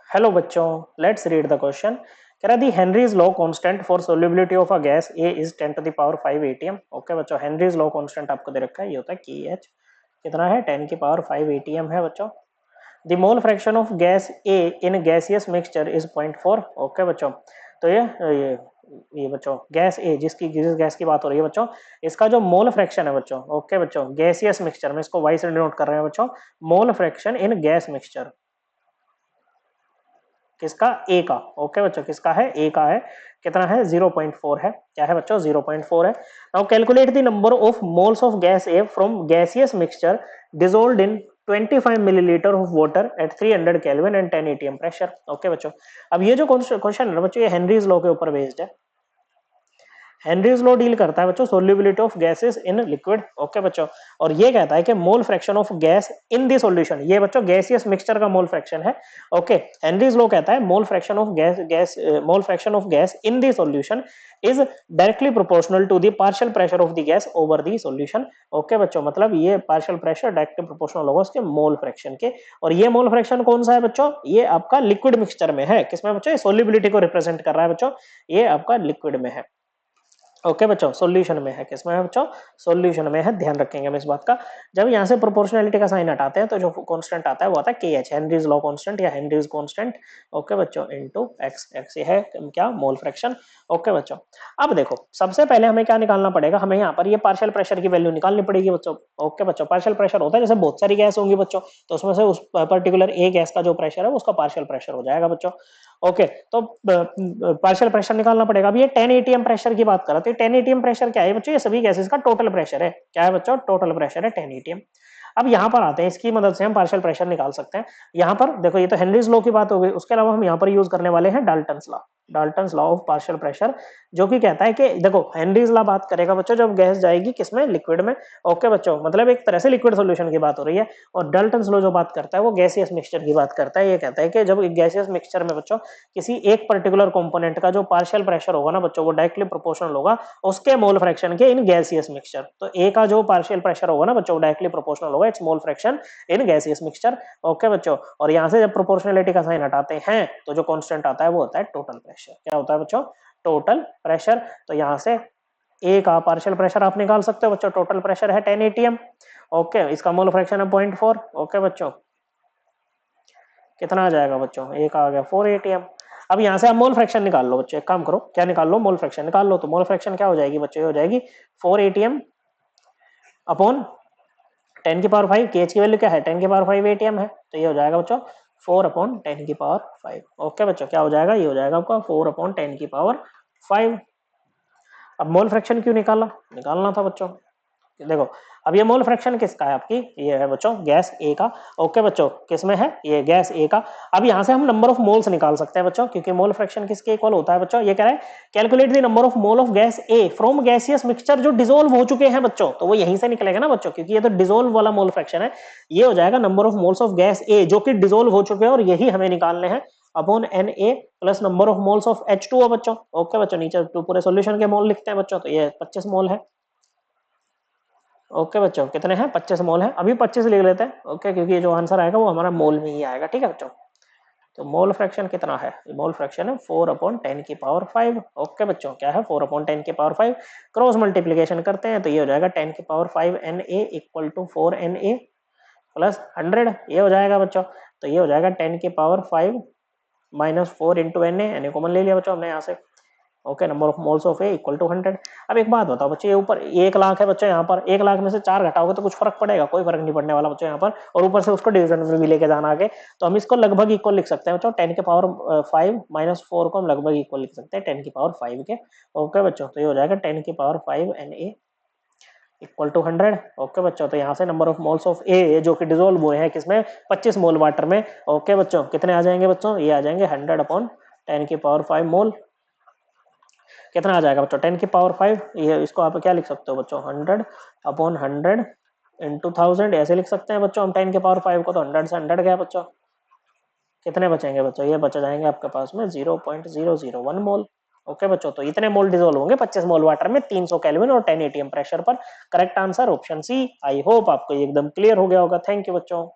Hello बच्चों, let's read the question. कह रहा the Henry's law constant for solubility of a gas A is 10 to the power 5 ATM. Okay बच्चों, Henry's law constant आपको दे रखा है, ये होता है के एच। कितना है? 10 की पावर 5 एटीएम है बच्चों। The mole fraction of gas A in gaseous mixture is 0.4। Okay बच्चों, तो ये बच्चों गैस ए, जिस गैस की बात हो रही है बच्चों, इसका जो मोल फ्रैक्शन है बच्चों, ओके बच्चों, गैसियस मिक्सचर में, इसको वाई से डिनोट कर रहे हैं बच्चों, mole fraction in gas mixture किसका? ए का। ओके बच्चों, किसका है? ए का है। कितना है? 0.4 है। क्या है बच्चों? 0.4 है। Now calculate the number of moles of gas A from gaseous mixture dissolved in 25 millilitre of water at 300 kelvin and 10 ATM pressure. Okay बच्चों, अब ये जो क्वेश्चन है बच्चों, ये हेनरीज लॉ के ऊपर बेस्ड है। हेनरीज लॉ डील करता है बच्चों solubility of gases in liquid. Okay बच्चों, और ये कहता है कि mole fraction of gas in the solution, ये बच्चों गैसियस मिक्सचर का मोल फ्रैक्शन है। ओके, हेनरीज लॉ कहता है mole fraction of mole fraction of gas in the solution is directly proportional to the partial pressure of the gas over the solution. Okay बच्चों, मतलब ये partial pressure directly proportional होगा उसके mole fraction के। और ये मोल फ्रैक्शन कौन सा है बच्चों? ये आपका लिक्विड मिक्सचर में है। किसमें बच्चों? ये सोल्युबिलिटी को रिप्रेजेंट कर रहा है बच्चों, ये आपका लिक्विड में है। ओके बच्चों, सॉल्यूशन में है। किसमें है बच्चों? सॉल्यूशन में है। ध्यान रखेंगे हम इस बात का। जब यहां से प्रोपोर्शनैलिटी का साइन हटाते हैं तो जो कांस्टेंट आता है वो आता है के एच, हेनरीज लॉ कांस्टेंट या हेनरीज कांस्टेंट। ओके बच्चों, इनटू एक्स। एक्स ये है क्या? Mole fraction. ओके बच्चों, अब देखो सबसे पहले हमें क्या निकालना पड़ेगा? हमें यहाँ पर ये पार्शियल प्रेशर की वैल्यू निकालनी पड़ेगी बच्चों। ओके बच्चों, पार्शियल प्रेशर होता है जैसे बहुत सारी गैस होंगी बच्चों, तो उसमें से उस पर्टिकुलर ए गैस का जो प्रेशर है उसका पार्शियल प्रेशर हो जाएगा बच्चों। ओके, तो पार्शियल प्रेशर निकालना पड़ेगा। अब ये 10 एटीएम प्रेशर की बात कर रहे थे। 10 एटीएम प्रेशर क्या है बच्चों? ये सभी गैसेस का टोटल प्रेशर है। क्या है बच्चों? टोटल प्रेशर है 10 एटीएम। अब यहाँ पर आते हैं, इसकी मदद से हम पार्शियल प्रेशर निकाल सकते हैं। यहाँ पर देखो, ये तो हेनरीज लॉ की बात हो गई, उसके अलावा हम यहाँ पर यूज करने वाले हैं Dalton's law. Dalton's law of partial pressure, जो कि कहता है कि देखो हेनरीज लॉ बात करेगा बच्चों जब गैस जाएगी किसमें? लिक्विड में। ओके बच्चों, मतलब एक तरह से लिक्विड सॉल्यूशन की बात हो रही है। और डाल्टन्स लॉ जो बात करता है वो गैसियस मिक्सचर की बात करता है। ये कहता है कि जब एक गैसियस मिक्सचर में बच्चों किसी एक पर्टिकुलर कंपोनेंट का जो पार्शियल प्रेशर होगा ना बच्चों, वो डायरेक्टली प्रोपोर्शनल होगा उसके मोल फ्रैक्शन के इन गैसियस मिक्सचर। तो ए का जो पार्शियल प्रेशर होगा ना बच्चों, डायरेक्टली प्रोपोर्शनल होगा it's mole fraction in gaseous mixture. Okay बच्चों, और यहां से जब प्रोपोर्शनलिटी का साइन हटाते हैं तो जो कांस्टेंट आता है वो होता है टोटल प्रेशर। क्या होता है बच्चों? Total pressure. तो यहां से ए का पार्शियल प्रेशर आप निकाल सकते हो बच्चों, टोटल प्रेशर है 10 एटीएम। ओके, इसका मोल फ्रैक्शन है 0.4। ओके बच्चों, कितना आ जाएगा बच्चों? एक आ गया 4 एटीएम। अब यहां से आप मोल फ्रैक्शन निकाल लो बच्चों, एक काम करो, क्या निकाल लो? मोल फ्रैक्शन निकाल लो। तो मोल फ्रैक्शन क्या हो जाएगी बच्चों? ये हो जाएगी 4 एटीएम अपॉन 10 की पावर 5। केएच की वैल्यू क्या है? 10 की पावर 5 एटीएम है। तो ये हो जाएगा बच्चों 4 अपॉन 10 की पावर 5। ओके बच्चों, क्या हो जाएगा? ये हो जाएगा आपका 4 अपॉन 10 की पावर 5। अब मोल फ्रैक्शन क्यों निकाला? निकालना था बच्चों, देखो अब ये मोल फ्रैक्शन किसका है? आपकी ये है बच्चों गैस ए का। ओके बच्चों, किसमें है? ये गैस ए का। अब यहां से हम नंबर ऑफ मोल्स निकाल सकते हैं बच्चों, क्योंकि मोल फ्रैक्शन किसके इक्वल होता है बच्चों? ये कह रहा है calculate the number of mole of gas A from gaseous mixture जो डिसॉल्व हो चुके हैं बच्चों, तो वो यहीं से निकलेगा ना बच्चों, क्योंकि ये तो डिसॉल्व वाला मोल फ्रैक्शन है। ये हो जाएगा number of moles of gas A जो कि डिसॉल्व हो चुके हैं, और यही हमें निकालने हैं upon n A plus number of moles of H2O बच्चों। ओके बच्चों, नीचे पूरे सॉल्यूशन के मोल लिखते हैं बच्चों, तो ये 25 मोल है। ओके बच्चों, कितने हैं? 25 मोल है। अभी 25 लिख लेते हैं। ओके, क्योंकि ये जो आंसर आएगा वो हमारा मोल में ही आएगा। ठीक है बच्चों, तो मोल फ्रैक्शन कितना है? मोल फ्रैक्शन है 4 अपॉन 10 की पावर 5। ओके बच्चों, क्या है? 4 अपॉन 10 की पावर 5। क्रॉस मल्टीप्लीकेशन करते हैं तो ये हो जाएगा 10 की power 5 n A equal to 4 n A plus 100। ये हो जाएगा बच्चों, तो ये हो जाएगा 10 की power 5 minus 4 into n A common ले लिया बच्चों हमने यहाँ से। Okay, number of moles of A equal to 100। अब एक बात बताओ बच्चे, ये ऊपर 1 लाख है बच्चे, यहाँ पर 1 लाख में से 4 घटाओगे तो कुछ फर्क पड़ेगा? कोई फर्क नहीं पड़ने वाला बच्चों यहाँ पर। और ऊपर से उसको डिवीजन में भी लेके जाना आगे, तो हम इसको लगभग इक्वल लिख सकते हैं बच्चों। 10 के पावर 5 माइनस 4 को हम लगभग इक्वल लिख सकते हैं 10 की पावर 5 के। ओके बच्चों, तो ये हो जाएगा 10 की power 5 n A equal to 100। Okay बच्चों, तो यहाँ से number of moles of A जो कि डिसॉल्व हुए हैं किसमें? 25 मोल वाटर में। ओके बच्चों, कितने आ जाएंगे बच्चों? ये आ जाएंगे 100 अपॉन 10 की पावर 5 मोल। कितना आ जाएगा बच्चों? 10 की पावर 5। ये इसको आप क्या लिख सकते हो बच्चों? 100 अपॉन 100 इंटू 1000 ऐसे लिख सकते हैं बच्चों हम 10 के पावर 5 को। तो 100 से 100 गया बच्चों, कितने बचेंगे बच्चों? ये बच जाएंगे आपके पास में 0.001 मोल। ओके बच्चों, तो इतने मोल डिसॉल्व होंगे 25 मोल वाटर में 300 केल्विन और 10 एटीएम प्रेशर पर। Correct answer option C. I hope आपको एकदम क्लियर हो गया होगा। थैंक यू बच्चों।